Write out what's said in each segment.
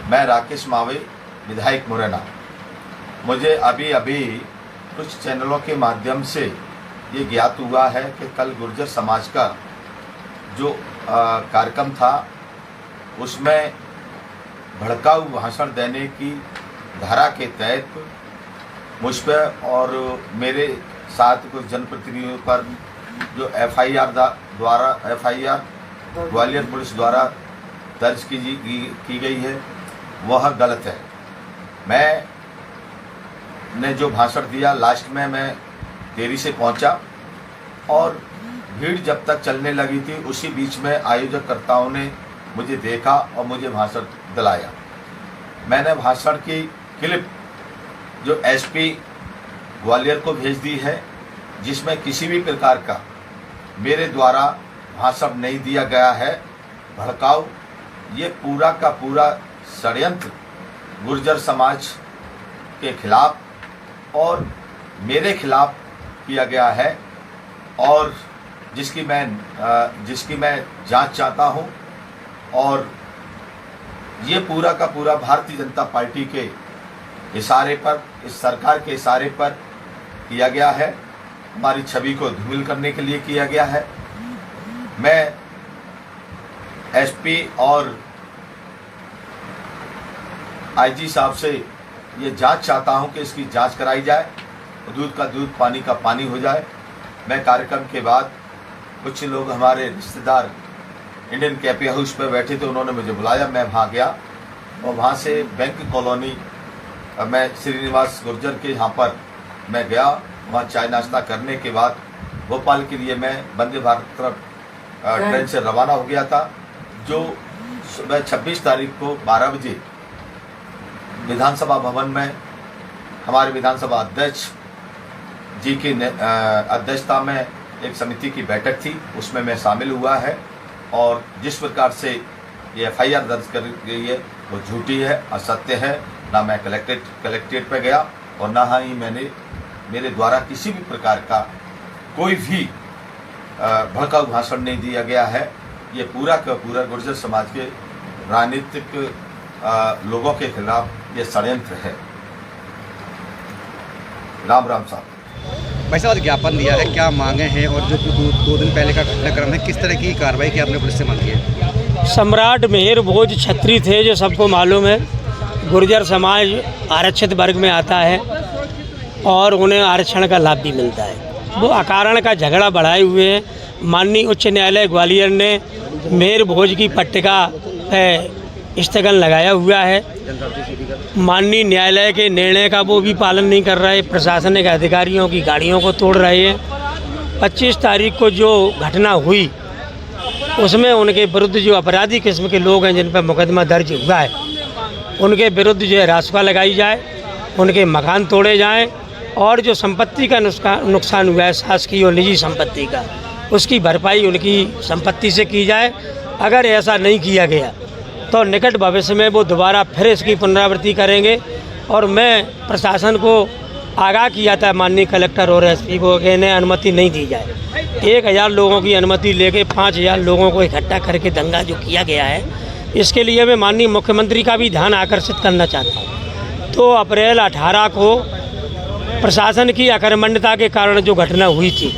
मैं राकेश मावे, विधायक मुरैना। मुझे अभी अभी कुछ चैनलों के माध्यम से ये ज्ञात हुआ है कि कल गुर्जर समाज का जो कार्यक्रम था उसमें भड़काऊ भाषण देने की धारा के तहत मुझ पर और मेरे साथ कुछ जनप्रतिनिधियों पर जो एफआईआर ग्वालियर पुलिस द्वारा दर्ज की गई है वह गलत है। मैंने जो भाषण दिया लास्ट में मैं देरी से पहुंचा और भीड़ जब तक चलने लगी थी उसी बीच में आयोजककर्ताओं ने मुझे देखा और मुझे भाषण दिलाया। मैंने भाषण की क्लिप जो एसपी ग्वालियर को भेज दी है, जिसमें किसी भी प्रकार का मेरे द्वारा भाषण नहीं दिया गया है। भड़काऊ ये पूरा का पूरा षड्यंत्र गुर्जर समाज के खिलाफ और मेरे खिलाफ किया गया है और जिसकी मैं जांच चाहता हूं। और ये पूरा का पूरा भारतीय जनता पार्टी के इशारे पर, इस सरकार के इशारे पर किया गया है। हमारी छवि को धूमिल करने के लिए किया गया है। मैं एसपी और आईजी साहब से ये जांच चाहता हूं कि इसकी जांच कराई जाए, दूध का दूध पानी का पानी हो जाए। मैं कार्यक्रम के बाद कुछ लोग हमारे रिश्तेदार इंडियन कैफे हाउस पर बैठे थे, उन्होंने मुझे बुलाया, मैं वहाँ गया और वहाँ से बैंक कॉलोनी मैं श्रीनिवास गुर्जर के यहाँ पर मैं गया। वहाँ चाय नाश्ता करने के बाद भोपाल के लिए मैं वंदे भारत तरफ ट्रेन से रवाना हो गया था, जो सुबह 26 तारीख को 12 बजे विधानसभा भवन में हमारे विधानसभा अध्यक्ष जी की अध्यक्षता में एक समिति की बैठक थी, उसमें मैं शामिल हुआ है। और जिस प्रकार से ये एफआईआर दर्ज कर गई है वो झूठी है, असत्य है। ना मैं कलेक्ट्रेट पे गया और ना ही मेरे द्वारा किसी भी प्रकार का कोई भी भड़काऊ भाषण नहीं दिया गया है। ये पूरा का पूरा गुर्जर समाज के राजनीतिक लोगों के खिलाफ ये षड्यंत्र है। राम राम साहब। भाई साहब आज ज्ञापन दिया है, क्या मांगे हैं और जो दो दिन पहले का घटनाक्रम है किस तरह की कार्रवाई की आपने पुलिस से मांगी है? सम्राट मिहिर भोज छत्री थे, जो सबको मालूम है। गुर्जर समाज आरक्षित वर्ग में आता है और उन्हें आरक्षण का लाभ भी मिलता है। वो अकारण का झगड़ा बढ़ाए हुए हैं। माननीय उच्च न्यायालय ग्वालियर ने मिहिर भोज की पट्टिका स्थगन लगाया हुआ है। माननीय न्यायालय के निर्णय का वो भी पालन नहीं कर रहे, प्रशासनिक अधिकारियों की गाड़ियों को तोड़ रहे हैं। 25 तारीख को जो घटना हुई उसमें उनके विरुद्ध जो अपराधी किस्म के लोग हैं जिन पर मुकदमा दर्ज हुआ है, उनके विरुद्ध जो है रासुका लगाई जाए, उनके मकान तोड़े जाएं और जो संपत्ति का नुकसान हुआ है शासकीय और निजी संपत्ति का, उसकी भरपाई उनकी संपत्ति से की जाए। अगर ऐसा नहीं किया गया तो निकट भविष्य में वो दोबारा फिर इसकी पुनरावृत्ति करेंगे। और मैं प्रशासन को आगाह किया था माननीय कलेक्टर और एसपी को कि इन्हें अनुमति नहीं दी जाए। 1000 लोगों की अनुमति लेके 5000 लोगों को इकट्ठा करके दंगा जो किया गया है, इसके लिए मैं माननीय मुख्यमंत्री का भी ध्यान आकर्षित करना चाहता हूँ। तो अप्रैल 18 को प्रशासन की अकर्मण्यता के कारण जो घटना हुई थी,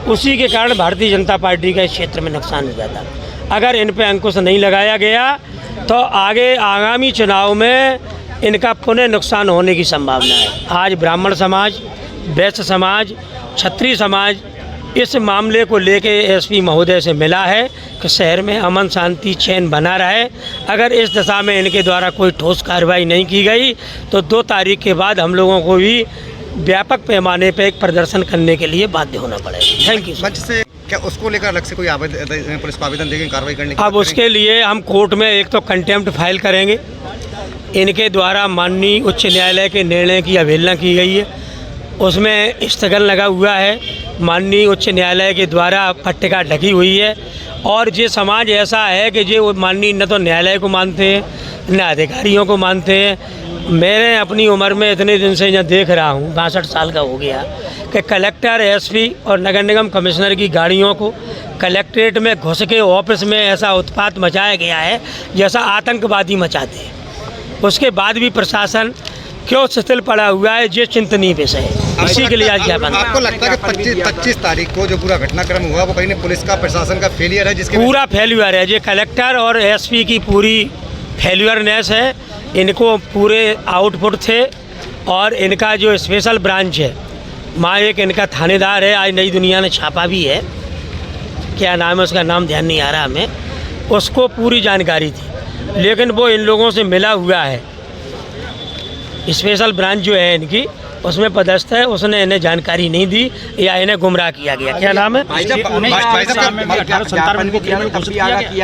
उसी के कारण भारतीय जनता पार्टी का इस क्षेत्र में नुकसान हुआ था। अगर इन पर अंकुश नहीं लगाया गया तो आगामी चुनाव में इनका पुनः नुकसान होने की संभावना है। आज ब्राह्मण समाज, वैश्य समाज, क्षत्रिय समाज इस मामले को लेके एसपी महोदय से मिला है कि शहर में अमन शांति चैन बना रहे। अगर इस दिशा में इनके द्वारा कोई ठोस कार्रवाई नहीं की गई तो 2 तारीख के बाद हम लोगों को भी व्यापक पैमाने पर एक प्रदर्शन करने के लिए बाध्य होना पड़ेगा। Thank you. मंच से क्या उसको लेकर अलग से कोई पुलिस को आवेदन देंगे कार्रवाई करने की? अब उसके लिए हम कोर्ट में एक तो कंटेम्प्ट फाइल करेंगे। इनके द्वारा माननीय उच्च न्यायालय के निर्णय की अवहेलना की गई है, उसमें स्थगन लगा हुआ है। माननीय उच्च न्यायालय के द्वारा पट्टिका ढकी हुई है और ये समाज ऐसा है कि ये माननीय न तो न्यायालय को मानते हैं न अधिकारियों को मानते हैं। मैंने अपनी उम्र में इतने दिन से यहाँ देख रहा हूँ, 62 साल का हो गया, कि कलेक्टर, एसपी और नगर निगम कमिश्नर की गाड़ियों को कलेक्ट्रेट में घुस के ऑफिस में ऐसा उत्पात मचाया गया है जैसा आतंकवादी मचाते हैं। उसके बाद भी प्रशासन क्यों शिथिल पड़ा हुआ है, ये चिंतनीय विषय है। इसी के लिए आज ज्ञापन। आपको लगता है कि 25 तारीख को जो पूरा घटनाक्रम हुआ वो कहीं न पुलिस का प्रशासन का फेलियर है, जिसके पूरा फेल्यूर है। ये कलेक्टर और एसपी की पूरी फेल्यूरनेस है। इनको पूरे आउटपुट थे और इनका जो स्पेशल ब्रांच है, वहाँ एक इनका थानेदार है, आज नई दुनिया ने छापा भी है, क्या नाम है उसका, नाम ध्यान नहीं आ रहा हमें, उसको पूरी जानकारी थी, लेकिन वो इन लोगों से मिला हुआ है। स्पेशल ब्रांच जो है इनकी, उसमें पदस्थ है, उसने इन्हें जानकारी नहीं दी या इन्हें गुमराह किया गया। क्या नाम है? किया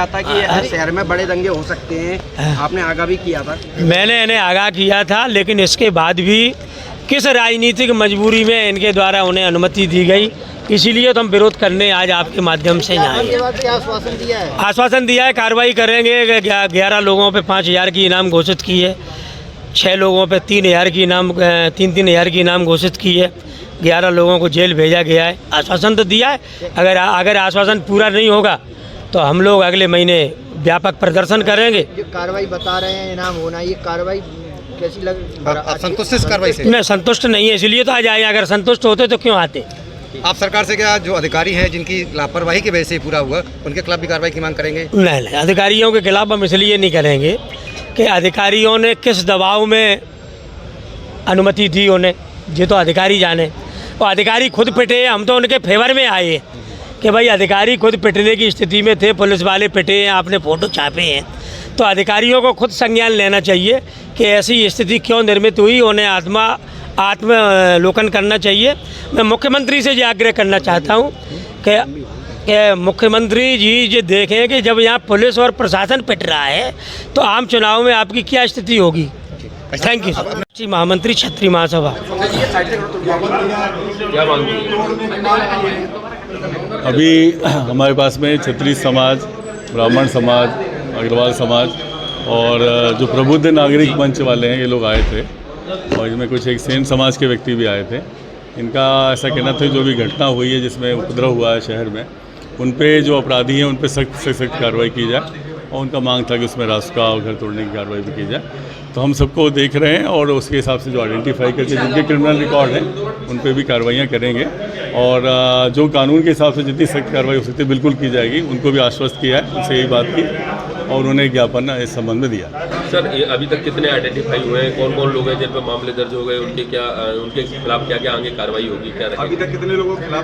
था कि शहर में बड़े दंगे हो सकते हैं, आपने आगाह भी किया था। मैंने इन्हें आगाह किया था, लेकिन इसके बाद भी किस राजनीतिक मजबूरी में इनके द्वारा उन्हें अनुमति दी गई, इसीलिए तो हम विरोध करने आज आपके माध्यम से यहाँ आए। आश्वासन दिया है? आश्वासन दिया है, कार्रवाई करेंगे। 11 लोगों पे 5,000 की इनाम घोषित की है, 6 लोगों पे 3,000 की इनाम 3,000 की इनाम घोषित की है, 11 लोगों को जेल भेजा गया है। आश्वासन तो दिया है। अगर आश्वासन पूरा नहीं होगा तो हम लोग अगले महीने व्यापक प्रदर्शन करेंगे। जो कार्रवाई बता रहे हैं इनाम होना, ये कार्रवाई कैसी लग? आप संतुष्ट इस कार्रवाई से? मैं संतुष्ट नहीं है, इसलिए तो आज आए। अगर संतुष्ट होते तो क्यों आते? आप सरकार से क्या जो अधिकारी हैं जिनकी लापरवाही की वजह से पूरा हुआ, उनके खिलाफ भी कार्रवाई की मांग करेंगे? नहीं, अधिकारियों के खिलाफ हम इसलिए नहीं करेंगे कि अधिकारियों ने किस दबाव में अनुमति दी उन्हें, ये तो अधिकारी जाने। और अधिकारी खुद पिटे, हम तो उनके फेवर में आए कि भाई अधिकारी खुद पिटने की स्थिति में थे, पुलिस वाले पिटे हैं, आपने फ़ोटो छापे हैं, तो अधिकारियों को खुद संज्ञान लेना चाहिए कि ऐसी स्थिति क्यों निर्मित हुई, उन्हें आत्मलोकन करना चाहिए। मैं मुख्यमंत्री से ये आग्रह करना चाहता हूँ कि मुख्यमंत्री जी ये देखें कि जब यहाँ पुलिस और प्रशासन पिट रहा है तो आम चुनाव में आपकी क्या स्थिति होगी। Thank you sir. महामंत्री क्षत्रिय महासभा। अभी हमारे पास में क्षत्रिय समाज, ब्राह्मण समाज, अग्रवाल समाज और जो प्रबुद्ध नागरिक मंच वाले हैं, ये लोग आए थे और इसमें कुछ एक सेन समाज के व्यक्ति भी आए थे। इनका ऐसा कहना था जो भी घटना हुई है जिसमें उपद्रव हुआ है शहर में, उन पे जो अपराधी हैं उन पे सख्त से सख्त कार्रवाई की जाए, और उनका मांग था कि उसमें रास्ता और घर तोड़ने की कार्रवाई भी की जाए। तो हम सबको देख रहे हैं और उसके हिसाब से जो आइडेंटिफाई करके जिनके क्रिमिनल रिकॉर्ड हैं उन पे भी कार्रवाइयाँ करेंगे, और जो कानून के हिसाब से जितनी सख्त कार्रवाई हो सकती है बिल्कुल की जाएगी। उनको भी आश्वस्त किया है, उनसे यही बात की और उन्हें ज्ञापन इस संबंध में दिया। सर, ये अभी तक कितने आइडेंटिफाई हुए हैं, कौन कौन लोग हैं जिन पर मामले दर्ज हो गए, उनके खिलाफ क्या क्या आगे कार्रवाई होगी, क्या रहेगा? अभी तक कितने लोगों के खिलाफ